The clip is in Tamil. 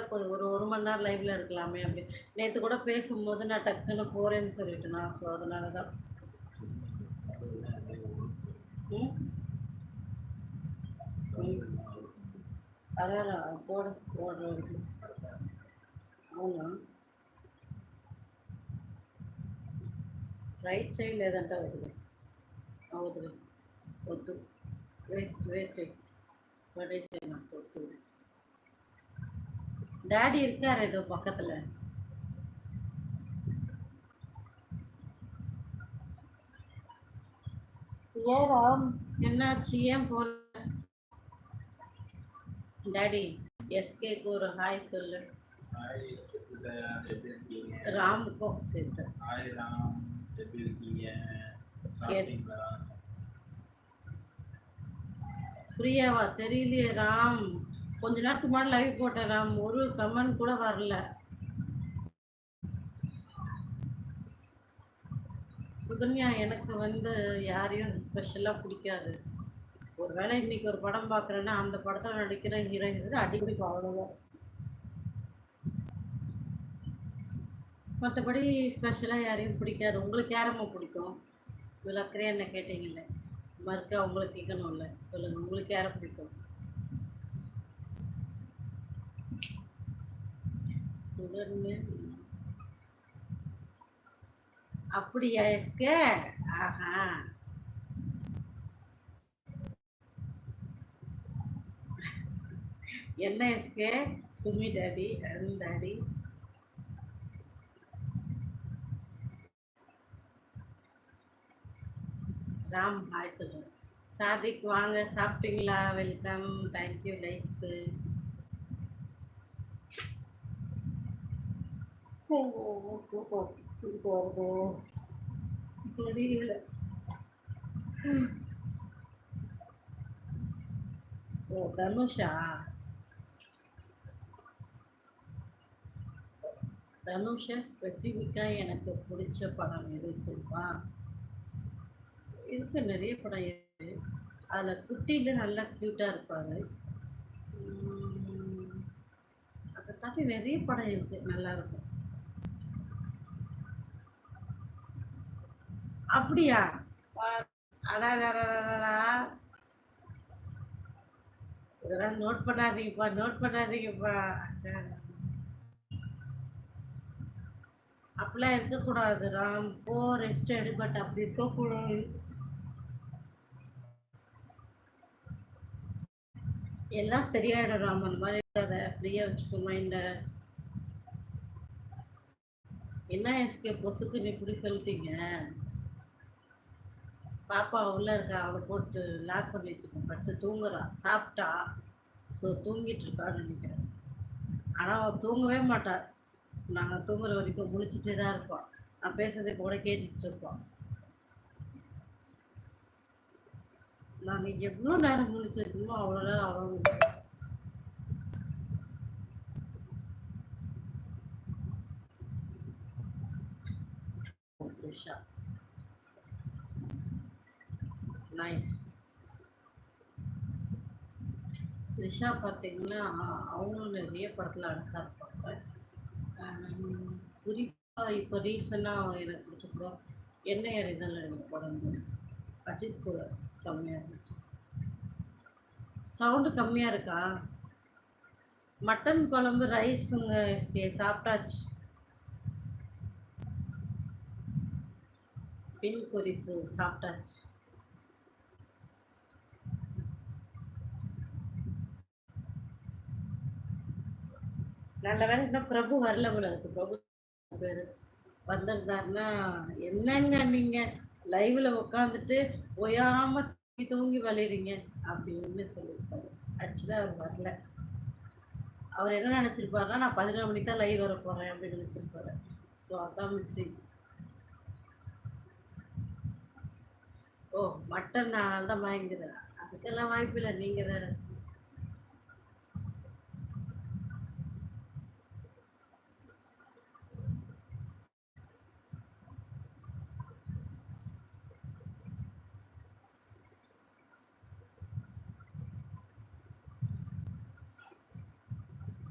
விட்டா ஒரு மணி நேரம் லைவ்ல இருக்கலாமே அப்படின்னு. நேற்று கூட பேசும்போது நான் டக்குன்னு போறேன்னு சொல்லிட்டேனா, ஸோ அதனால தான். ம் அதான் போடுறது. అవునా? రైట్ సైడ్ లేదంట వదిలే. వదిలే వద్దు, వేసే పడేసే, నాకు వద్దు. டாடி இருக்காரு ஏதோ பக்கத்துல. ஏடா என்னாச்சு, ஏன் போல? டாடி எஸ்கேக்கு ஒரு ஹாய் சொல்லு. ராமுக்கும் சேர்த்து. ஹாய் ராம், எப்படி இருக்கீங்க? பிரியாவா? தெரியலையே ராம். கொஞ்ச நேரத்துக்கு முன்னாடி லைவ் போட்டேன் ராம், ஒரு கமெண்ட் கூட வரல. சுகன்யா, எனக்கு யாரையும் ஸ்பெஷலாக பிடிக்காது. ஒரு வேளை இன்னைக்கு ஒரு படம் பார்க்குறேன்னா அந்த படத்தில் நடிக்கிற ஹீரோயின் அடிக்கடி அவ்வளோதான். மற்றபடி ஸ்பெஷலாக யாரையும் பிடிக்காது. உங்களுக்கு யாரம்மா பிடிக்கும்? விளக்குறே என்ன கேட்டீங்கல்ல, மறுக்க உங்களுக்கு கேட்கணும்ல, சொல்லுங்கள், உங்களுக்கு யாரை பிடிக்கும்? சுகர்னு அப்படியா எஸ்கே? ஆஹா, என்ன SK? Sumi daddy, Arun daddy. Ram hi சொல்லுங்க. சாதிக் வாங்க, சாப்பிட்டீங்களா? வெல்கம், தேங்க்யூ லைஃப்க்கு. தெரியல. ஓ தனுஷா? தனுஷை ஸ்பெசிஃபிக்காக எனக்கு பிடிச்ச படம் எது சொல்லுவா? இருக்கு, நிறைய படம் இருக்கு. அதில் குட்டியில் நல்லா க்யூட்டாக இருப்பார். அதை தாண்டி நிறைய படம் இருக்குது, நல்லாயிருக்கும். அப்படியா? அடாடா, இதெல்லாம் நோட் பண்ணாதீங்கப்பா, நோட் பண்ணாதீங்கப்பா. அப்படிலாம் இருக்கக்கூடாது ராம், போ ரெஸ்ட் எடு, பட் அப்படி இருக்கக்கூடாது. எல்லாம் சரியாயிடும் ராம், அந்த மாதிரி இருக்காத, ஃப்ரீயாக வச்சுக்கோ மைண்டை. என்ன எஸ்கே பொசுக்கு நீ இப்படி சொல்லிட்டீங்க? பாப்பா உள்ள இருக்கா, அவளை போட்டு லாக் பண்ணி வச்சுக்கோ, படுத்து தூங்குறா, சாப்பிட்டா, ஸோ தூங்கிட்டு இருக்கான்னு நினைக்கிறேன். ஆனால் அவள் தூங்கவே மாட்டாள். நாங்கள் தூங்குற வரைக்கும் முழிச்சிட்டே தான் இருப்போம். நான் பேசுறதை கூட கேட்டுட்டு இருப்போம். நாங்கள் எவ்வளோ நேரம் முழிச்சிருக்கோமோ அவ்வளோ நேரம் அவ்வளோ. நைஸ். த்ரிஷா பார்த்தீங்கன்னா அவங்களும் நிறைய படத்தில் அழகாக இருப்பாங்க. குறிப்பாக இப்போ ரீசெண்டாக எனக்கு பிடிச்ச படம் என்ன யார் இதெல்லாம் எனக்கு படம் அஜித் கூட செம்மையாக இருந்துச்சு. சவுண்டு கம்மியாக இருக்கா? மட்டன் குழம்பு ரைஸுங்க எஸ்கே, சாப்பிட்டாச்சு. பின் குறிப்பு சாப்பிட்டாச்சு. நல்ல வேலை இன்னும் பிரபு வரல போல இருக்கு. பிரபு பேரு வந்திருந்தாருன்னா, என்னங்க நீங்க லைவ்ல உட்காந்துட்டு ஓயாம தூங்கி வலிறீங்க அப்படின்னு சொல்லியிருப்பாரு. ஆக்சுவலா அவர் வரல. அவர் என்ன நினைச்சிருப்பாருன்னா, நான் 11 மணிக்கு தான் லைவ் வர போறேன் அப்படின்னு நினைச்சிருப்பாரு. ஸோ அதான் மிஸ்ஸிங். ஓ மட்டன் நான் தான் வாங்கிக்கிறேன், அதுக்கெல்லாம் வாய்ப்பு இல்லை, நீங்க வேற.